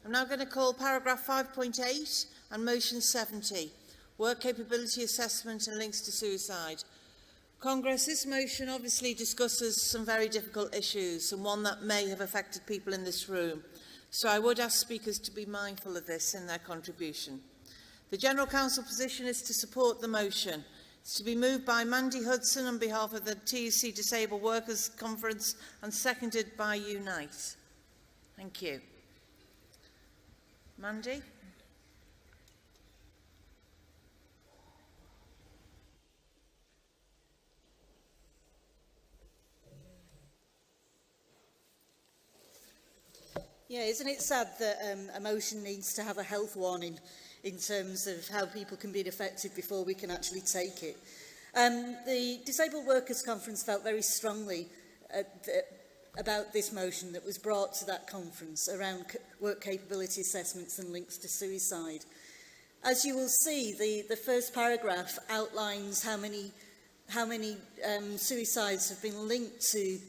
I'm now going to call paragraph 5.8 and motion 70, work capability assessment and links to suicide. Congress, this motion obviously discusses some very difficult issues and one that may have affected people in this room. So I would ask speakers to be mindful of this in their contribution. The General Council position is to support the motion. It's to be moved by Mandy Hudson on behalf of the TUC Disabled Workers Conference and seconded by Unite. Thank you. Mandy? Yeah, isn't it sad that a motion needs to have a health warning in terms of how people can be affected before we can actually take it? The Disabled Workers Conference felt very strongly about this motion that was brought to that conference around work capability assessments and links to suicide. As you will see, the first paragraph outlines how many suicides have been linked to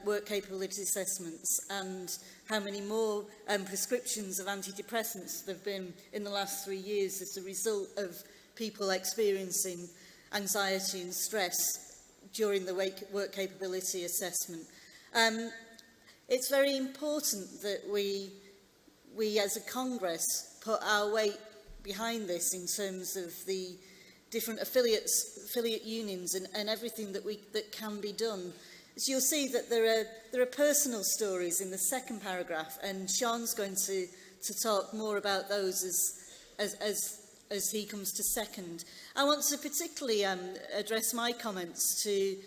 work capability assessments and how many more prescriptions of antidepressants there have been in the last 3 years as a result of people experiencing anxiety and stress during the work capability assessment. It's very important that we as a Congress put our weight behind this in terms of the different affiliate unions and everything that can be done. So you'll see that there are personal stories in the second paragraph, and Sean's going to talk more about those as he comes to second. I want to particularly address my comments to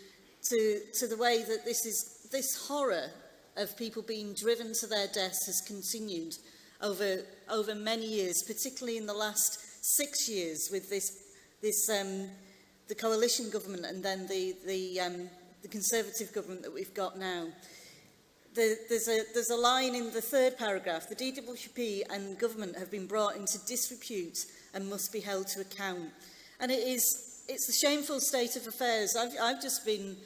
the way that this horror of people being driven to their deaths has continued over many years, particularly in the last 6 years with the coalition government and then the Conservative government that we've got now. There's a line in the third paragraph: the DWP and government have been brought into disrepute and must be held to account. And it's a shameful state of affairs. I've just been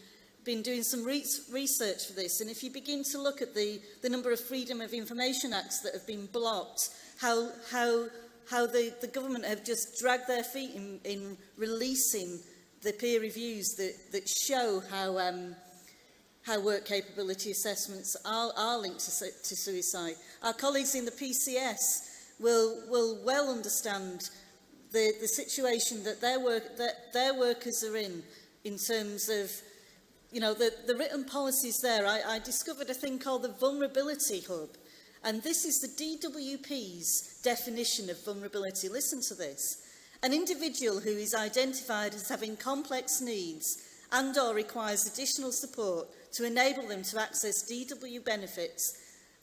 doing some research for this, and if you begin to look at the number of Freedom of Information Acts that have been blocked, how the government have just dragged their feet in releasing the peer reviews that show how work capability assessments are linked to suicide. Our colleagues in the PCS will well understand the situation that their workers are in terms of, you know, the written policies there. I discovered a thing called the Vulnerability Hub, and this is the DWP's definition of vulnerability. Listen to this. An individual who is identified as having complex needs and/or requires additional support to enable them to access DW benefits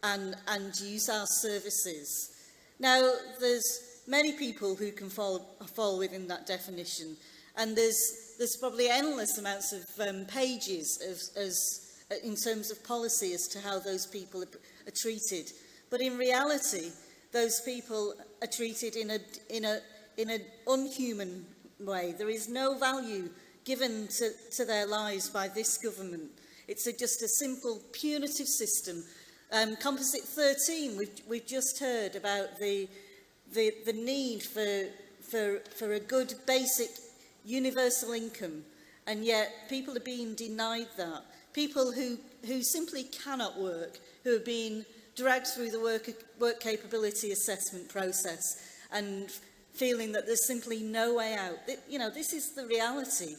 and use our services. Now, there's many people who can fall within that definition, and there's probably endless amounts of pages in terms of policy as to how those people are treated. But in reality, those people are treated in an unhuman way. There is no value given to their lives by this government. It's just a simple punitive system. Composite 13, we've just heard about the need for a good basic universal income, and yet people are being denied that. People who simply cannot work, who are being dragged through the work capability assessment process and feeling that there's simply no way out. You know, this is the reality.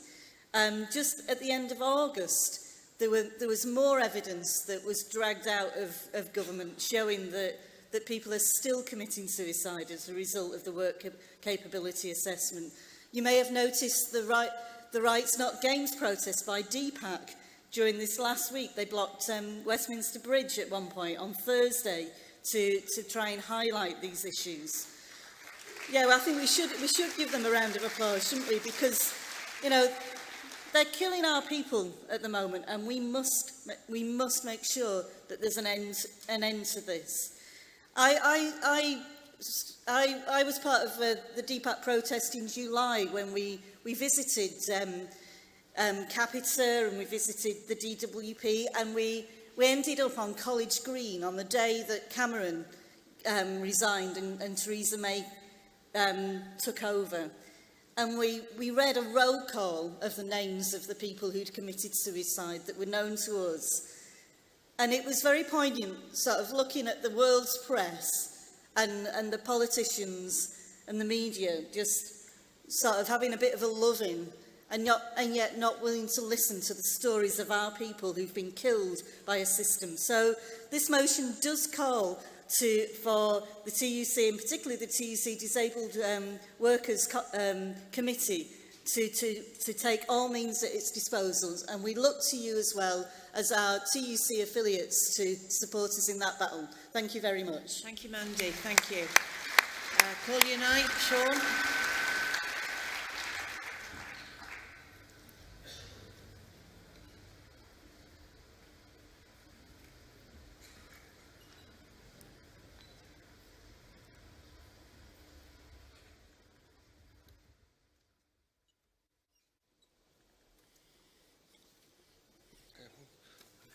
Just at the end of August, there was more evidence that was dragged out of government showing that people are still committing suicide as a result of the work capability assessment. You may have noticed the Rights Not Games protest by DPAC during this last week. They blocked Westminster Bridge at one point on Thursday to try and highlight these issues. Yeah, well, I think we should give them a round of applause, shouldn't we? Because, you know, they're killing our people at the moment, and we must make sure that there's an end to this. I was part of the DPAC protest in July when we visited Capita and we visited the DWP, and we ended up on College Green on the day that Cameron resigned and Theresa May took over. And we read a roll call of the names of the people who'd committed suicide that were known to us. And it was very poignant, sort of looking at the world's press and the politicians and the media just sort of having a bit of a loving and yet not willing to listen to the stories of our people who've been killed by a system. So this motion does call for the TUC, and particularly the TUC Disabled Workers Committee, to take all means at its disposal, and we look to you as well as our TUC affiliates to support us in that battle. Thank you very much. Thank you, Mandy. Thank you. Call Unite, Sean.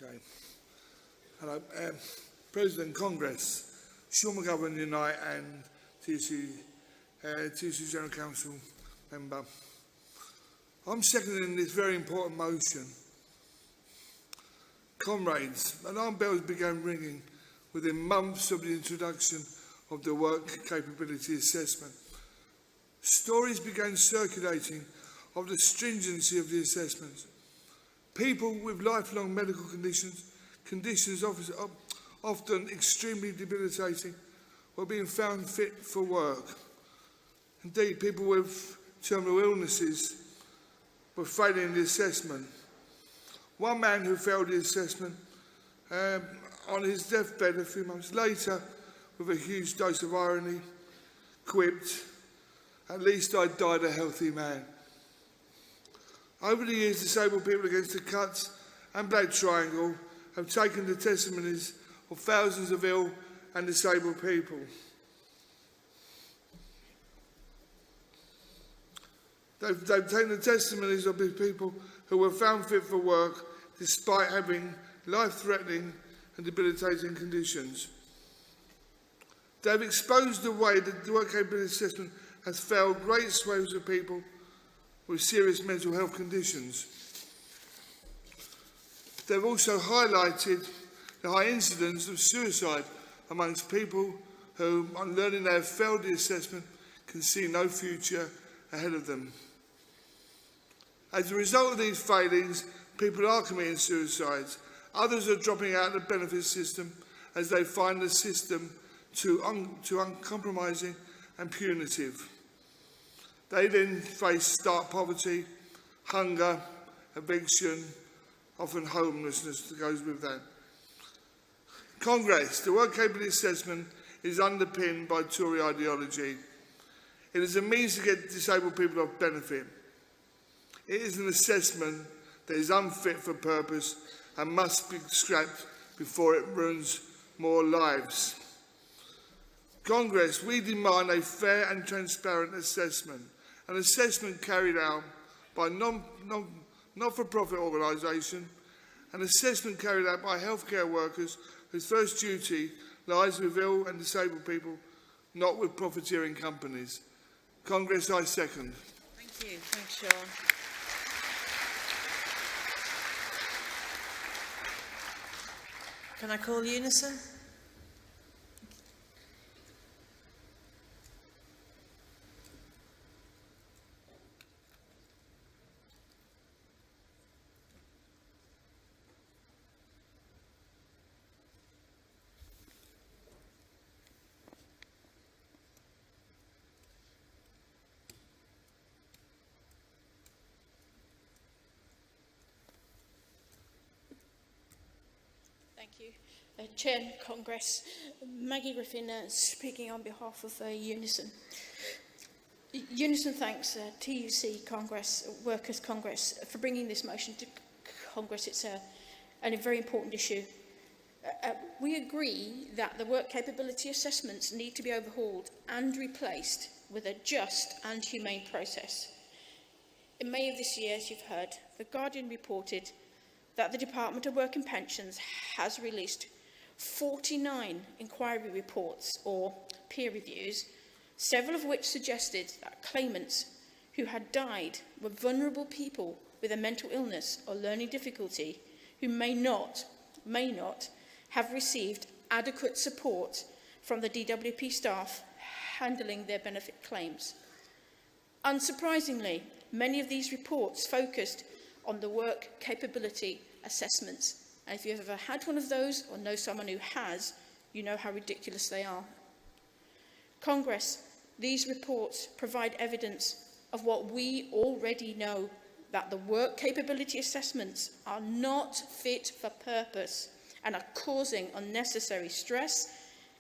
Okay. Hello, President Congress, Sean McGovern, Unite, and TUC General Council member. I'm seconding this very important motion. Comrades, alarm bells began ringing within months of the introduction of the work capability assessment. Stories began circulating of the stringency of the assessments. People with lifelong medical conditions often extremely debilitating, were being found fit for work. Indeed, people with terminal illnesses were failing the assessment. One man who failed the assessment on his deathbed a few months later, with a huge dose of irony, quipped, "At least I died a healthy man." Over the years, Disabled People Against the Cuts and Black Triangle have taken the testimonies of thousands of ill and disabled people. They've taken the testimonies of these people who were found fit for work despite having life-threatening and debilitating conditions. They've exposed the way that the work capability assessment has failed great swathes of people with serious mental health conditions. They've also highlighted the high incidence of suicide amongst people who, on learning they have failed the assessment, can see no future ahead of them. As a result of these failings, people are committing suicides. Others are dropping out of the benefit system as they find the system too uncompromising and punitive. They then face stark poverty, hunger, eviction, often homelessness that goes with that. Congress, the work capability assessment is underpinned by Tory ideology. It is a means to get disabled people off benefit. It is an assessment that is unfit for purpose and must be scrapped before it ruins more lives. Congress, we demand a fair and transparent assessment, an assessment carried out by not-for-profit organisation, an assessment carried out by healthcare workers whose first duty lies with ill and disabled people, not with profiteering companies. Congress, I second. Thank you. Thanks, Sean. Can I call Unison? Thank you. Chair, Congress, Maggie Griffin speaking on behalf of Unison. Unison thanks TUC Congress, Workers Congress for bringing this motion to Congress. It's a very important issue. We agree that the work capability assessments need to be overhauled and replaced with a just and humane process. In May of this year, as you've heard, The Guardian reported that the Department of Work and Pensions has released 49 inquiry reports or peer reviews, several of which suggested that claimants who had died were vulnerable people with a mental illness or learning difficulty who may not have received adequate support from the DWP staff handling their benefit claims. Unsurprisingly, many of these reports focused on the work capability assessments. And if you've ever had one of those or know someone who has, you know how ridiculous they are. Congress, these reports provide evidence of what we already know, that the work capability assessments are not fit for purpose and are causing unnecessary stress,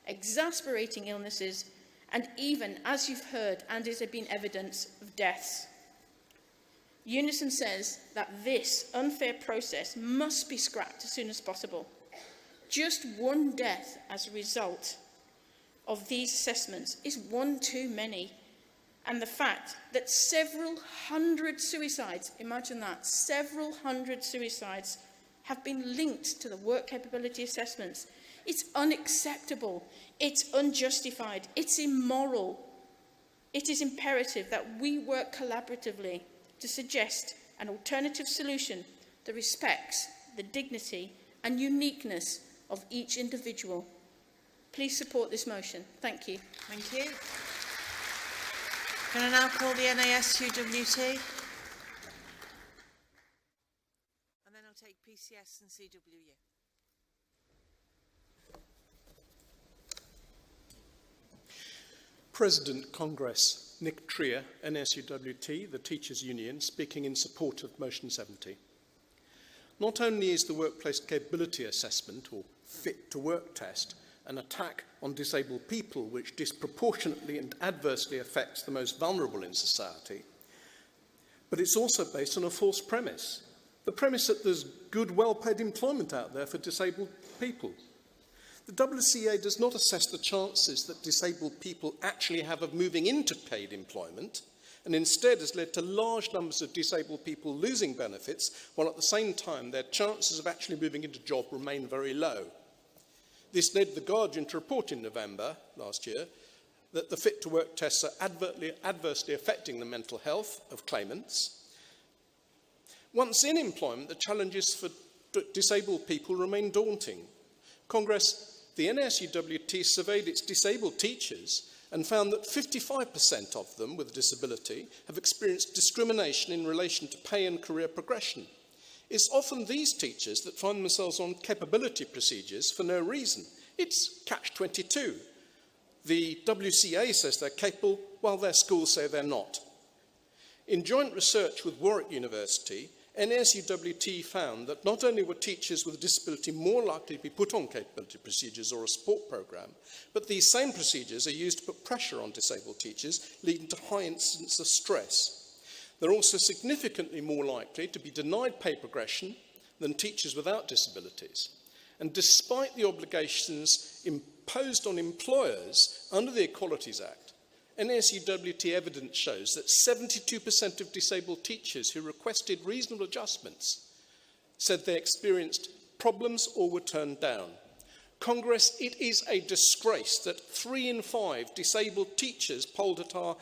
exasperating illnesses, and even, as you've heard, and has been evidence of deaths. Unison says that this unfair process must be scrapped as soon as possible. Just one death as a result of these assessments is one too many. And the fact that several hundred suicides, imagine that, several hundred suicides have been linked to the work capability assessments. It's unacceptable, it's unjustified, it's immoral. It is imperative that we work collaboratively to suggest an alternative solution that respects the dignity and uniqueness of each individual. Please support this motion. Thank you. Thank you. Can I now call the NASUWT? And then I'll take PCS and CWU. President Congress, Nick Trier, NASUWT, the Teachers' Union, speaking in support of Motion 70. Not only is the Workplace Capability Assessment, or Fit to Work test, an attack on disabled people which disproportionately and adversely affects the most vulnerable in society, but it's also based on a false premise. The premise that there's good, well-paid employment out there for disabled people. The WCA does not assess the chances that disabled people actually have of moving into paid employment, and instead has led to large numbers of disabled people losing benefits, while at the same time their chances of actually moving into job remain very low. This led The Guardian to report in November last year that the Fit to Work tests are adversely affecting the mental health of claimants. Once in employment, the challenges for disabled people remain daunting. Congress, the NASUWT surveyed its disabled teachers and found that 55% of them with a disability have experienced discrimination in relation to pay and career progression. It's often these teachers that find themselves on capability procedures for no reason. It's catch-22. The WCA says they're capable, while their schools say they're not. In joint research with Warwick University, NASUWT found that not only were teachers with a disability more likely to be put on capability procedures or a support programme, but these same procedures are used to put pressure on disabled teachers, leading to high incidence of stress. They're also significantly more likely to be denied pay progression than teachers without disabilities. And despite the obligations imposed on employers under the Equalities Act, NASUWT evidence shows that 72% of disabled teachers who requested reasonable adjustments said they experienced problems or were turned down. Congress, it is a disgrace that 3 in 5 disabled teachers polled at our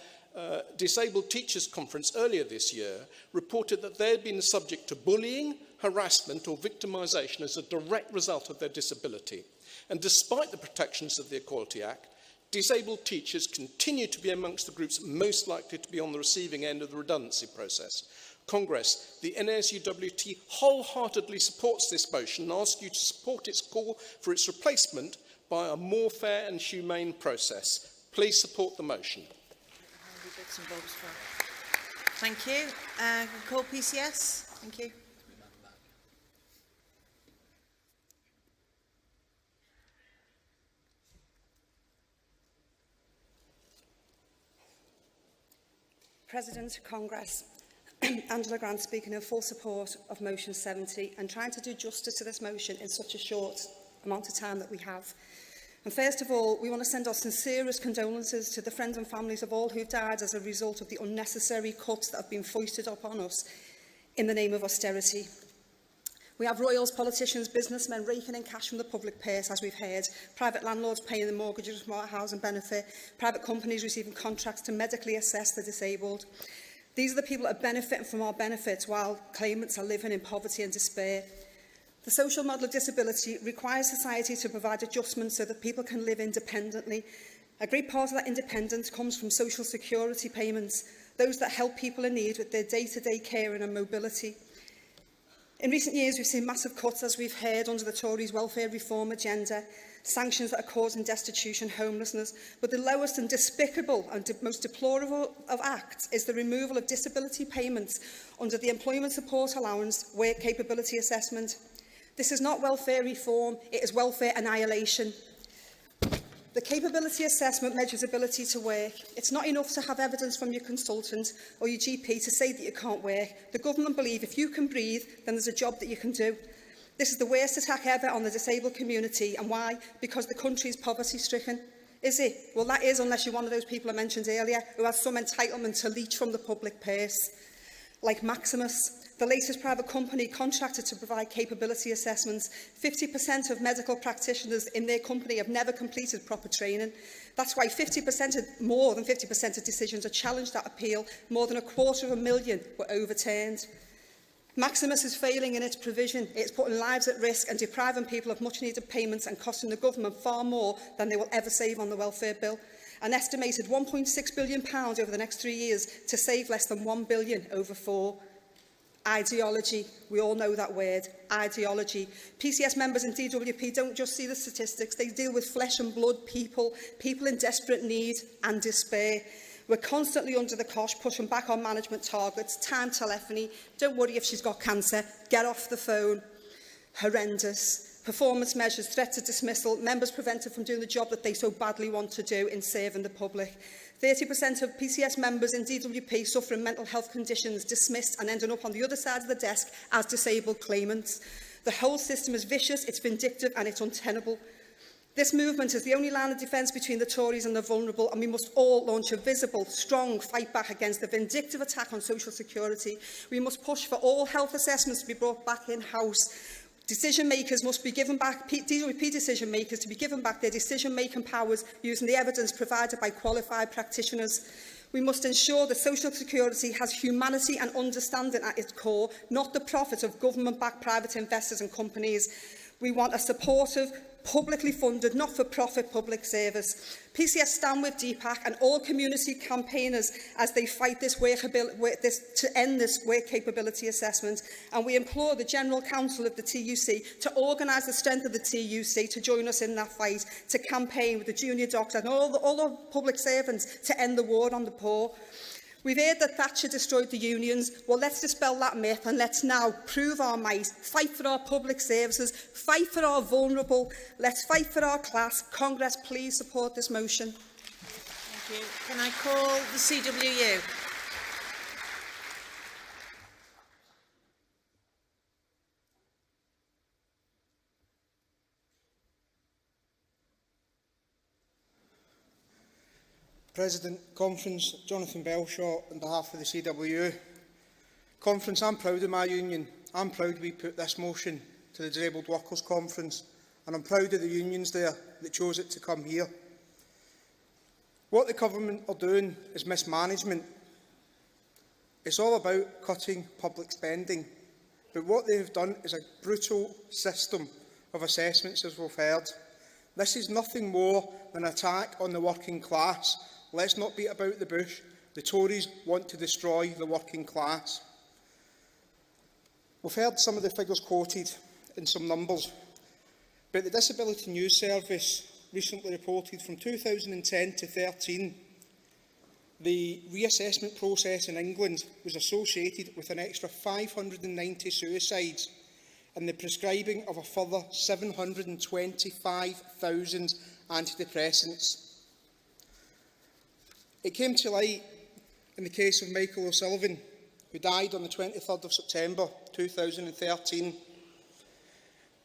Disabled Teachers Conference earlier this year reported that they had been subject to bullying, harassment or victimisation as a direct result of their disability. And despite the protections of the Equality Act, disabled teachers continue to be amongst the groups most likely to be on the receiving end of the redundancy process. Congress, the NASUWT wholeheartedly supports this motion and asks you to support its call for its replacement by a more fair and humane process. Please support the motion. Thank you. Call PCS. Thank you. President, Congress, Angela Grant speaking in full support of Motion 70 and trying to do justice to this motion in such a short amount of time that we have. And first of all, we want to send our sincerest condolences to the friends and families of all who've died as a result of the unnecessary cuts that have been foisted upon us in the name of austerity. We have royals, politicians, businessmen raking in cash from the public purse, as we've heard, private landlords paying the mortgages from our housing benefit, private companies receiving contracts to medically assess the disabled. These are the people that are benefiting from our benefits while claimants are living in poverty and despair. The social model of disability requires society to provide adjustments so that people can live independently. A great part of that independence comes from social security payments, those that help people in need with their day-to-day caring and mobility. In recent years, we've seen massive cuts, as we've heard, under the Tories' welfare reform agenda, sanctions that are causing destitution, homelessness. But the lowest and despicable and most deplorable of acts is the removal of disability payments under the Employment Support Allowance Work Capability Assessment. This is not welfare reform, it is welfare annihilation. The capability assessment measures ability to work. It's not enough to have evidence from your consultant or your GP to say that you can't work. The government believe if you can breathe, then there's a job that you can do. This is the worst attack ever on the disabled community. And why? Because the country is poverty-stricken. Is it? Well, that is, unless you're one of those people I mentioned earlier who has some entitlement to leech from the public purse. Like Maximus, the latest private company contracted to provide capability assessments. 50% of medical practitioners in their company have never completed proper training. That's why more than 50% of decisions are challenged at appeal. More than 250,000 were overturned. Maximus is failing in its provision. It's putting lives at risk and depriving people of much-needed payments and costing the government far more than they will ever save on the welfare bill. An estimated £1.6 billion over the next 3 years to save less than £1 billion over 4. Ideology. We all know that word. Ideology. PCS members in DWP don't just see the statistics. They deal with flesh and blood people in desperate need and despair. We're constantly under the cosh, pushing back on management targets, time telephony. Don't worry if she's got cancer. Get off the phone. Horrendous. Performance measures, threat to dismissal, members prevented from doing the job that they so badly want to do in serving the public. 30% of PCS members in DWP suffering mental health conditions dismissed and ending up on the other side of the desk as disabled claimants. The whole system is vicious, it's vindictive and it's untenable. This movement is the only line of defence between the Tories and the vulnerable, and we must all launch a visible, strong fight back against the vindictive attack on social security. We must push for all health assessments to be brought back in-house. Decision-makers must be given back, DWP decision-makers to be given back their decision-making powers using the evidence provided by qualified practitioners. We must ensure that social security has humanity and understanding at its core, not the profit of government-backed private investors and companies. We want a supportive, publicly funded, not-for-profit public service. PCS stand with DPAC and all community campaigners as they fight this to end this work capability assessment. And we implore the General Council of the TUC to organise the strength of the TUC to join us in that fight, to campaign with the junior doctors and all the public servants to end the war on the poor. We've heard that Thatcher destroyed the unions. Well, let's dispel that myth and let's now prove our might, fight for our public services, fight for our vulnerable, let's fight for our class. Congress, please support this motion. Thank you. Can I call the CWU? President, Conference, Jonathan Belshaw on behalf of the CWU. Conference, I'm proud of my union. I'm proud we put this motion to the Disabled Workers Conference, and I'm proud of the unions there that chose it to come here. What the government are doing is mismanagement. It's all about cutting public spending, but what they have done is a brutal system of assessments, as we've heard. This is nothing more than an attack on the working class. Let's not beat about the bush. The Tories want to destroy the working class. We've heard some of the figures quoted in some numbers, but the Disability News Service recently reported from 2010 to 2013, the reassessment process in England was associated with an extra 590 suicides and the prescribing of a further 725,000 antidepressants. It came to light in the case of Michael O'Sullivan, who died on the 23rd of September 2013.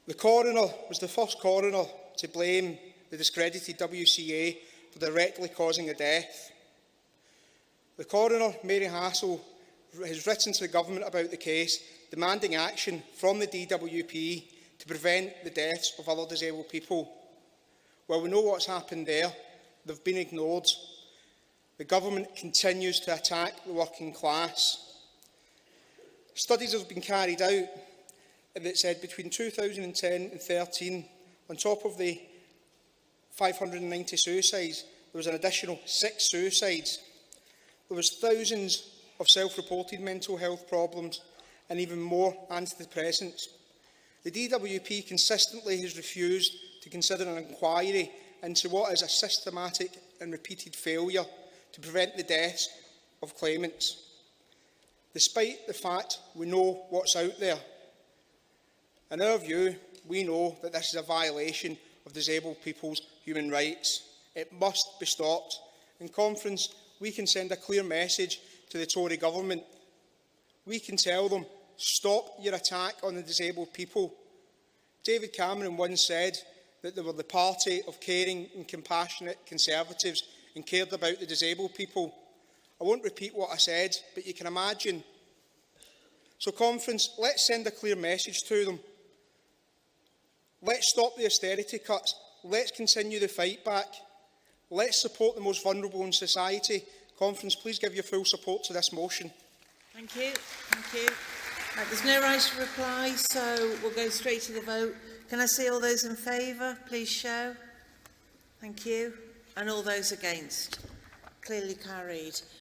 The coroner was the first coroner to blame the discredited WCA for directly causing a death. The coroner, Mary Hassell, has written to the government about the case, demanding action from the DWP to prevent the deaths of other disabled people. Well, we know what's happened there. They've been ignored. The government continues to attack the working class. Studies have been carried out that said between 2010 and 13, on top of the 590 suicides, there was an additional 6 suicides. There was thousands of self-reported mental health problems and even more antidepressants. The DWP consistently has refused to consider an inquiry into what is a systematic and repeated failure to prevent the deaths of claimants, despite the fact we know what's out there. In our view, we know that this is a violation of disabled people's human rights. It must be stopped. In conference, we can send a clear message to the Tory government. We can tell them, stop your attack on the disabled people. David Cameron once said that they were the party of caring and compassionate Conservatives and cared about the disabled people. I won't repeat what I said, but you can imagine. So, conference, let's send a clear message to them. Let's stop the austerity cuts. Let's continue the fight back. Let's support the most vulnerable in society. Conference, please give your full support to this motion. Thank you. Thank you. Right, there's no right to reply, so we'll go straight to the vote. Can I see all those in favour? Please show. Thank you. And all those against? Clearly carried.